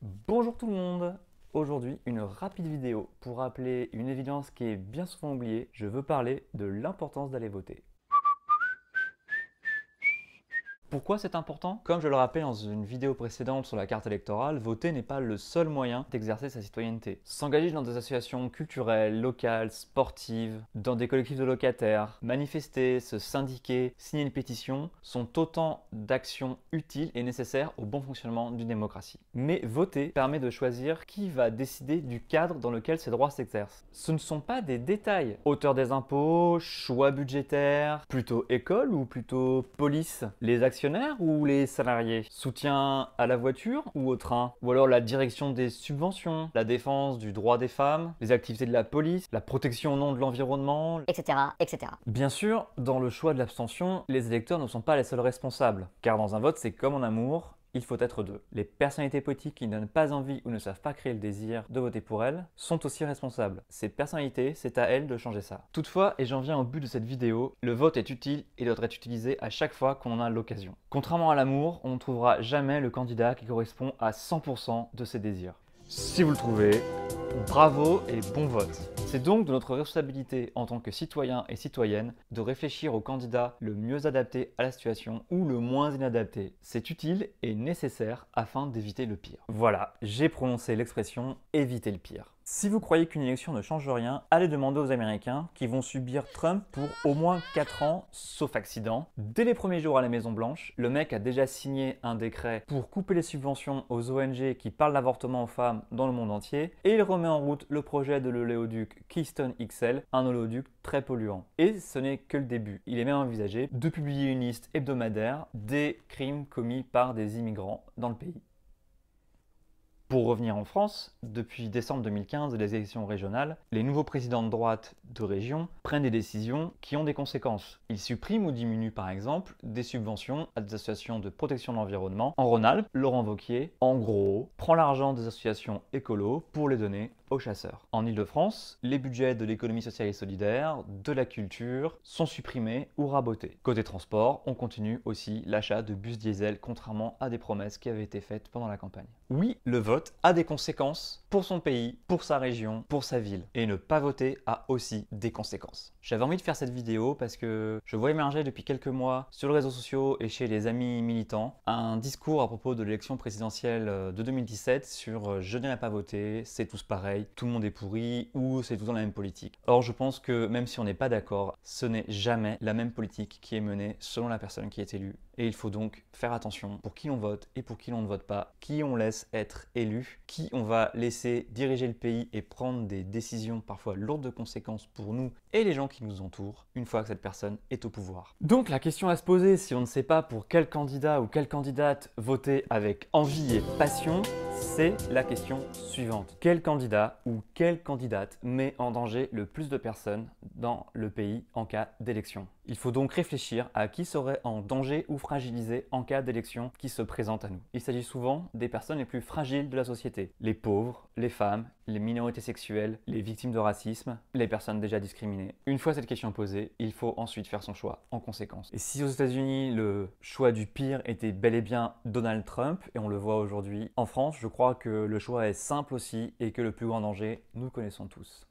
Bonjour tout le monde. Aujourd'hui, une rapide vidéo pour rappeler une évidence qui est bien souvent oubliée. Je veux parler de l'importance d'aller voter. Pourquoi c'est important? Comme je le rappelais dans une vidéo précédente sur la carte électorale, voter n'est pas le seul moyen d'exercer sa citoyenneté. S'engager dans des associations culturelles, locales, sportives, dans des collectifs de locataires, manifester, se syndiquer, signer une pétition sont autant d'actions utiles et nécessaires au bon fonctionnement d'une démocratie. Mais voter permet de choisir qui va décider du cadre dans lequel ces droits s'exercent. Ce ne sont pas des détails. Hauteur des impôts, choix budgétaires, plutôt école ou plutôt police, les actionnaires ou les salariés, soutien à la voiture ou au train, ou alors la direction des subventions, la défense du droit des femmes, les activités de la police, la protection au nom de l'environnement, etc., etc. Bien sûr, dans le choix de l'abstention, les électeurs ne sont pas les seuls responsables, car dans un vote, c'est comme en amour, il faut être deux. Les personnalités politiques qui ne donnent pas envie ou ne savent pas créer le désir de voter pour elles sont aussi responsables. Ces personnalités, c'est à elles de changer ça. Toutefois, et j'en viens au but de cette vidéo, le vote est utile et doit être utilisé à chaque fois qu'on en a l'occasion. Contrairement à l'amour, on ne trouvera jamais le candidat qui correspond à 100% de ses désirs. Si vous le trouvez, bravo et bon vote. C'est donc de notre responsabilité en tant que citoyens et citoyennes de réfléchir au candidat le mieux adapté à la situation ou le moins inadapté. C'est utile et nécessaire afin d'éviter le pire. Voilà, j'ai prononcé l'expression éviter le pire. Si vous croyez qu'une élection ne change rien, allez demander aux Américains qui vont subir Trump pour au moins 4 ans, sauf accident. Dès les premiers jours à la Maison Blanche, le mec a déjà signé un décret pour couper les subventions aux ONG qui parlent d'avortement aux femmes dans le monde entier et il remet en route le projet de l'oléoduc Keystone XL, un oléoduc très polluant. Et ce n'est que le début. Il est même envisagé de publier une liste hebdomadaire des crimes commis par des immigrants dans le pays. Pour revenir en France, depuis décembre 2015 et les élections régionales, les nouveaux présidents de droite de région prennent des décisions qui ont des conséquences. Ils suppriment ou diminuent par exemple des subventions à des associations de protection de l'environnement. En Rhône-Alpes, Laurent Wauquiez, en gros, prend l'argent des associations écolos pour les donner aux chasseurs. En Ile-de-France, les budgets de l'économie sociale et solidaire, de la culture, sont supprimés ou rabotés. Côté transport, on continue aussi l'achat de bus diesel contrairement à des promesses qui avaient été faites pendant la campagne. Oui, le vote a des conséquences pour son pays, pour sa région, pour sa ville. Et ne pas voter a aussi des conséquences. J'avais envie de faire cette vidéo parce que je vois émerger depuis quelques mois sur les réseaux sociaux et chez les amis militants un discours à propos de l'élection présidentielle de 2017 sur je n'ai pas voté, c'est tous pareil, tout le monde est pourri ou c'est tout dans la même politique. Or je pense que même si on n'est pas d'accord, ce n'est jamais la même politique qui est menée selon la personne qui est élue. Et il faut donc faire attention pour qui l'on vote et pour qui l'on ne vote pas, qui on laisse être élu, qui on va laisser diriger le pays et prendre des décisions parfois lourdes de conséquences pour nous et les gens qui nous entourent une fois que cette personne est au pouvoir. Donc la question à se poser si on ne sait pas pour quel candidat ou quelle candidate voter avec envie et passion, c'est la question suivante. Quel candidat ou quelle candidate met en danger le plus de personnes dans le pays en cas d'élection? Il faut donc réfléchir à qui serait en danger ou fragilisé en cas d'élection qui se présente à nous. Il s'agit souvent des personnes les plus fragiles de la société. Les pauvres, les femmes, les minorités sexuelles, les victimes de racisme, les personnes déjà discriminées. Une fois cette question posée, il faut ensuite faire son choix en conséquence. Et si aux États-Unis le choix du pire était bel et bien Donald Trump, et on le voit aujourd'hui, en France, je crois que le choix est simple aussi et que le plus grand danger, nous connaissons tous.